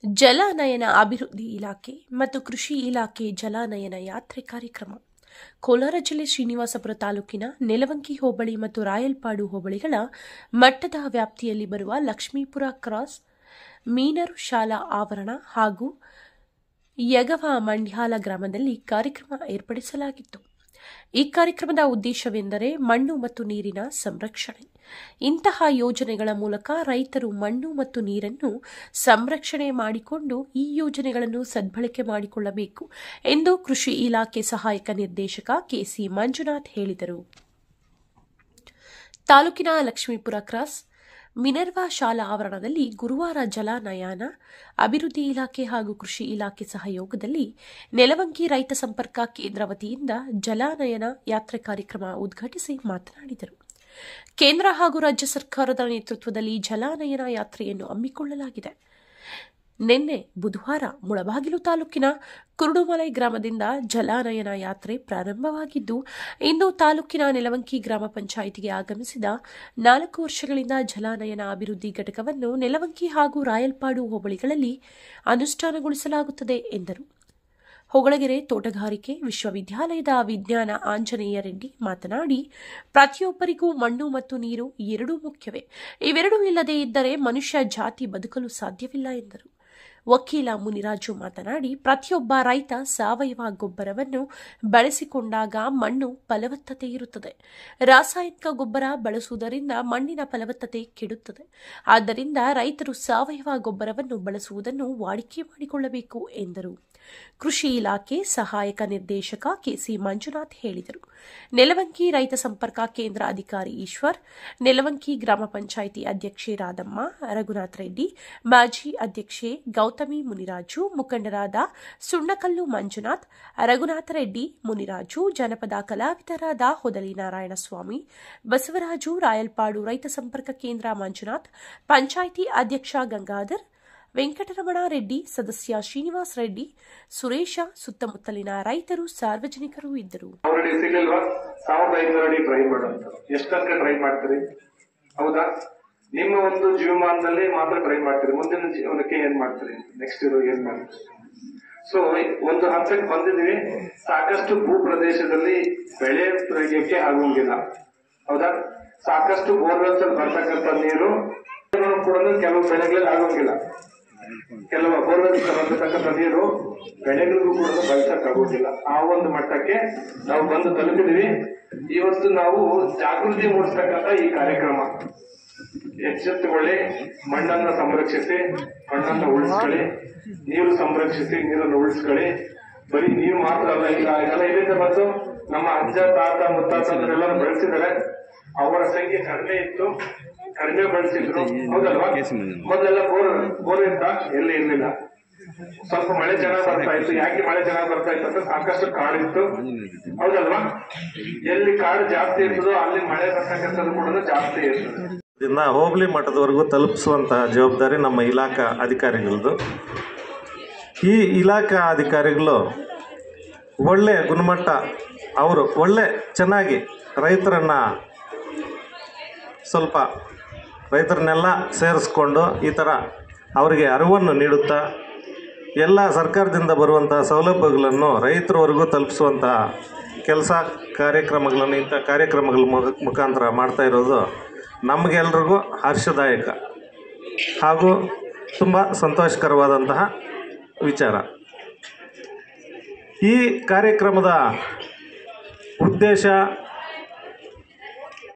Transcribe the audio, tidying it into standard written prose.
ಜಲಾನಯನ ಅಭಿವೃದ್ಧಿ ಇಲಾಖೆ ಮತ್ತು ಕೃಷಿ ಇಲಾಖೆ ಜಲಾನಯನ ಯಾತ್ರೆ ಕಾರ್ಯಕ್ರಮ ಕೋಲಾರ ಜಿಲ್ಲೆ ಶ್ರೀನಿವಾಸಪುರ ತಾಲೂಕಿನ ನೆಲವಂಕಿ ಹೋಬಳಿ ಮತ್ತು ರಾಯಲ್ಪಾಡು ಹೋಬಳಿಗಳ ಮಟ್ಟದ ವ್ಯಾಪ್ತಿಯಲ್ಲಿ ಬರುವ ಲಕ್ಷ್ಮೀಪುರ ಕ್ರಾಸ್ ಮೀನರು ಶಾಲಾ ಆವರಣ ಹಾಗೂ ಯಗವ ಮಂಡ್ಯಾಲ ಗ್ರಾಮದಲ್ಲಿ ಕಾರ್ಯಕ್ರಮ ಏರ್ಪಡಿಸಲಾಗಿತ್ತು. ಈ ಕಾರ್ಯಕ್ರಮದ ಉದ್ದೇಶವೆಂದರೆ ಮಣ್ಣು ಮತ್ತು ನೀರಿನ ಸಂರಕ್ಷಣೆ. ಇಂತಹ ಯೋಜನೆಗಳ ಮೂಲಕ ರೈತರು ಮಣ್ಣು ಮತ್ತು ನೀರನ್ನು ಸಂರಕ್ಷಣೆ ಮಾಡಿಕೊಂಡು ಈ ಯೋಜನೆಗಳನ್ನು ಸದ್ಬಳಕೆ ಮಾಡಿಕೊಳ್ಳಬೇಕು ಎಂದು ಕೃಷಿ ಇಲಾಖೆ ಸಹಾಯಕ ನಿರ್ದೇಶಕ ಕೆಸಿ ಮಂಜುನಾಥ್ ಹೇಳಿದರು. ತಾಲೂಕಿನ ಲಕ್ಷ್ಮೀಪುರ ಕ್ರಾಸ್ ಮಿನರ್ವಾ ಶಾಲಾ ಆವರಣದಲ್ಲಿ ಗುರುವಾರ ಜಲಾನಯನ ಅಭಿವೃದ್ಧಿ ಇಲಾಖೆ ಹಾಗೂ ಕೃಷಿ ಇಲಾಖೆ ಸಹಯೋಗದಲ್ಲಿ ನೆಲವಂಕಿ ರೈತ ಸಂಪರ್ಕ ಕೇಂದ್ರ ವತಿಯಿಂದ ಜಲಾನಯನ ಯಾತ್ರೆ ಕಾರ್ಯಕ್ರಮ ಉದ್ಘಾಟಿಸಿ ಮಾತನಾಡಿದರು. ಕೇಂದ್ರ ಹಾಗೂ ರಾಜ್ಯ ಸರ್ಕಾರದ ನೇತೃತ್ವದಲ್ಲಿ ಜಲಾನಯನ ಯಾತ್ರೆಯನ್ನು ಹಮ್ಮಿಕೊಳ್ಳಲಾಗಿದೆ. ನಿನ್ನೆ ಬುಧವಾರ ಮುಳಬಾಗಿಲು ತಾಲೂಕಿನ ಕುರುಡುಮಲೈ ಗ್ರಾಮದಿಂದ ಜಲಾನಯನ ಯಾತ್ರೆ ಪ್ರಾರಂಭವಾಗಿದ್ದು, ಇಂದು ತಾಲೂಕಿನ ನೆಲವಂಕಿ ಗ್ರಾಮ ಪಂಚಾಯಿತಿಗೆ ಆಗಮಿಸಿದ 4 ವರ್ಷಗಳಿಂದ ಜಲಾನಯನ ಅಭಿವೃದ್ಧಿ ಘಟಕವನ್ನು ನೆಲವಂಕಿ ಹಾಗೂ ರಾಯಲ್ಪಾಡು ಹೋಬಳಿಗಳಲ್ಲಿ ಅನುಷ್ಠಾನಗೊಳಿಸಲಾಗುತ್ತದೆ ಎಂದರು. ಹೊಗಳಗೆರೆ ತೋಟಗಾರಿಕೆ ವಿಶ್ವವಿದ್ಯಾಲಯದ ವಿಜ್ಞಾನ ಆಂಜನೇಯ ರೆಡ್ಡಿ ಮಾತನಾಡಿ, ಪ್ರತಿಯೊಬ್ಬರಿಗೂ ಮಣ್ಣು ಮತ್ತು ನೀರು ಎರಡೂ ಮುಖ್ಯವೇ. ಇವೆರಡೂ ಇಲ್ಲದೇ ಇದ್ದರೆ ಮನುಷ್ಯ ಜಾತಿ ಬದುಕಲು ಸಾಧ್ಯವಿಲ್ಲ ಎಂದರು. ವಕೀಲ ಮುನಿರಾಜು ಮಾತನಾಡಿ, ಪ್ರತಿಯೊಬ್ಬ ರೈತ ಸಾವಯವ ಗೊಬ್ಬರವನ್ನು ಬಳಸಿಕೊಂಡಾಗ ಮಣ್ಣು ಫಲವತ್ತತೆ ಇರುತ್ತದೆ. ರಾಸಾಯನಿಕ ಗೊಬ್ಬರ ಬಳಸುವುದರಿಂದ ಮಣ್ಣಿನ ಫಲವತ್ತತೆ ಕೆಡುತ್ತದೆ. ಆದ್ದರಿಂದ ರೈತರು ಸಾವಯವ ಗೊಬ್ಬರವನ್ನು ಬಳಸುವುದನ್ನು ವಾಡಿಕೆ ಮಾಡಿಕೊಳ್ಳಬೇಕು ಎಂದರು. ಕೃಷಿ ಇಲಾಖೆ ಸಹಾಯಕ ನಿರ್ದೇಶಕ ಕೆಸಿ ಮಂಜುನಾಥ್ ಹೇಳಿದರು. ನೆಲವಂಕಿ ರೈತ ಸಂಪರ್ಕ ಕೇಂದ್ರ ಅಧಿಕಾರಿ ಈಶ್ವರ್, ನೆಲವಂಕಿ ಗ್ರಾಮ ಪಂಚಾಯಿತಿ ಅಧ್ಯಕ್ಷೆ ರಾಧಮ್ಮ, ರಘುನಾಥ್ ರೆಡ್ಡಿ, ಮಾಜಿ ಅಧ್ಯಕ್ಷೆ ಗೌತಮಿ ಮುನಿರಾಜು, ಮುಖಂಡರಾದ ಸುಣ್ಣಕಲ್ಲು ಮಂಜುನಾಥ್, ರಘುನಾಥ ರೆಡ್ಡಿ, ಮುನಿರಾಜು, ಜನಪದ ಕಲಾವಿದರಾದ ಹೊದಲಿ ನಾರಾಯಣಸ್ವಾಮಿ, ಬಸವರಾಜು, ರಾಯಲ್ಪಾಡು ರೈತ ಸಂಪರ್ಕ ಕೇಂದ್ರ ಮಂಜುನಾಥ್, ಪಂಚಾಯಿತಿ ಅಧ್ಯಕ್ಷ ಗಂಗಾಧರ್, ವೆಂಕಟರಮಣ ರೆಡ್ಡಿ, ಸದಸ್ಯ ಶ್ರೀನಿವಾಸ್ ರೆಡ್ಡಿ, ಸುರೇಶ, ಸುತ್ತಮುತ್ತಲಿನ ರೈತರು, ಸಾರ್ವಜನಿಕರು ಇದ್ದರು. ಟ್ರೈ ಮಾಡ್ತೀರಿ? ಹೌದಾ? ನಿಮ್ಮ ಒಂದು ಜೀವಮಾನದಲ್ಲಿ ಮಾತ್ರ ಟ್ರೈ ಮಾಡ್ತೀರಿ. ಮುಂದಿನ ಜೀವನಕ್ಕೆ ಏನ್ ಮಾಡ್ತೀರಿ? ನೆಕ್ಸ್ಟ್ ಇರೋ ಏನ್ ಮಾಡ್ತೀರಿ? ಸೊ ಒಂದು ಹಂತಕ್ಕೆ ಬಂದಿದ್ವಿ. ಸಾಕಷ್ಟು ಭೂ ಪ್ರದೇಶದಲ್ಲಿ ಬೆಳೆ ಬೆಳೆಯಕ್ಕೆ ಆಗೋಂಗಿಲ್ಲ. ಹೌದಾ? ಸಾಕಷ್ಟು ಬೋರ್ವೆಲ್ಸ್ ಅಲ್ಲಿ ಬರ್ತಕ್ಕಂಥ ನೀರು ಕೂಡ ಕೆಲವು ಬೆಳೆಗಳಲ್ಲಿ ಆಗೋಂಗಿಲ್ಲ. ಕೆಲವು ಬೋರ್ವೆಲ್ ಬರ್ತಕ್ಕಂಥ ನೀರು ಬೆಳೆಗಳಿಗೂ ಕೂಡ ಬಳಸಕ್ ಆಗೋದಿಲ್ಲ. ಆ ಒಂದು ಮಟ್ಟಕ್ಕೆ ನಾವು ಬಂದು ತಲುಪಿದ್ವಿ. ಇವತ್ತು ನಾವು ಜಾಗೃತಿ ಮೂಡಿಸ್ತಕ್ಕಂಥ ಈ ಕಾರ್ಯಕ್ರಮ. ಎಚ್ಚೆತ್ತುಕೊಳ್ಳಿ, ಮಣ್ಣನ್ನ ಸಂರಕ್ಷಿಸಿ, ಮಣ್ಣನ್ನ ಉಳಿಸ್ಕೊಳ್ಳಿ, ನೀರು ಸಂರಕ್ಷಿಸಿ, ನೀರನ್ನು ಉಳಿಸ್ಕೊಳ್ಳಿ. ಬರೀ ನೀವು ಮಾತ್ರ ಅಲ್ಲ, ಎಲ್ಲ ಇಲ್ಲಿಂದ ಬಂದು ನಮ್ಮ ಅಜ್ಜ, ತಾತ, ಮುತ್ತಾತಂದ್ರೆಲ್ಲರೂ ಬೆಳೆಸಿದ್ದಾರೆ. ಅವರ ಸಂಖ್ಯೆ ಕಡಿಮೆ ಇತ್ತು, ಕಡಿಮೆ ಬಳಸಿದ್ರು. ಹೌದಲ್ವಾ? ಮೊದಲೆಲ್ಲ ಬೋರ್ ಇತ್ತ, ಎಲ್ಲಿ ಇರ್ಲಿಲ್ಲ. ಸ್ವಲ್ಪ ಮಳೆ ಚೆನ್ನಾಗಿ ಬರ್ತಾ ಇತ್ತು. ಯಾಕೆ ಮಳೆ ಚೆನ್ನಾಗಿ ಬರ್ತಾ ಇತ್ತು ಅಂದ್ರೆ ಸಾಕಷ್ಟು ಕಾಡಿತ್ತು. ಹೌದಲ್ವಾ? ಎಲ್ಲಿ ಕಾಡು ಜಾಸ್ತಿ ಇರ್ತದೋ ಅಲ್ಲಿ ಮಳೆ ಬರ್ತಕ್ಕಂಥದ್ದು ಕೂಡ ಜಾಸ್ತಿ ಇರ್ತದೆ. ಹೋಬಳಿ ಮಟ್ಟದವರೆಗೂ ತಲುಪಿಸುವಂತಹ ಜವಾಬ್ದಾರಿ ನಮ್ಮ ಇಲಾಖಾ ಅಧಿಕಾರಿಗಳದ್ದು. ಈ ಇಲಾಖಾ ಅಧಿಕಾರಿಗಳು ಒಳ್ಳೆ ಗುಣಮಟ್ಟ, ಅವರು ಚೆನ್ನಾಗಿ ರೈತರನ್ನೆಲ್ಲ ಸೇರಿಸ್ಕೊಂಡು ಈ ಥರ ಅವರಿಗೆ ಅರಿವನ್ನು ನೀಡುತ್ತಾ ಎಲ್ಲ ಸರ್ಕಾರದಿಂದ ಬರುವಂಥ ಸೌಲಭ್ಯಗಳನ್ನು ರೈತರವರೆಗೂ ತಲುಪಿಸುವಂತಹ ಕಾರ್ಯಕ್ರಮಗಳನ್ನು ಇಂಥ ಕಾರ್ಯಕ್ರಮಗಳ ಮುಖಾಂತರ ಮಾಡ್ತಾ ಇರೋದು ನಮಗೆಲ್ರಿಗೂ ಹರ್ಷದಾಯಕ ಹಾಗೂ ತುಂಬ ಸಂತೋಷಕರವಾದಂತಹ ವಿಚಾರ. ಈ ಕಾರ್ಯಕ್ರಮದ ಉದ್ದೇಶ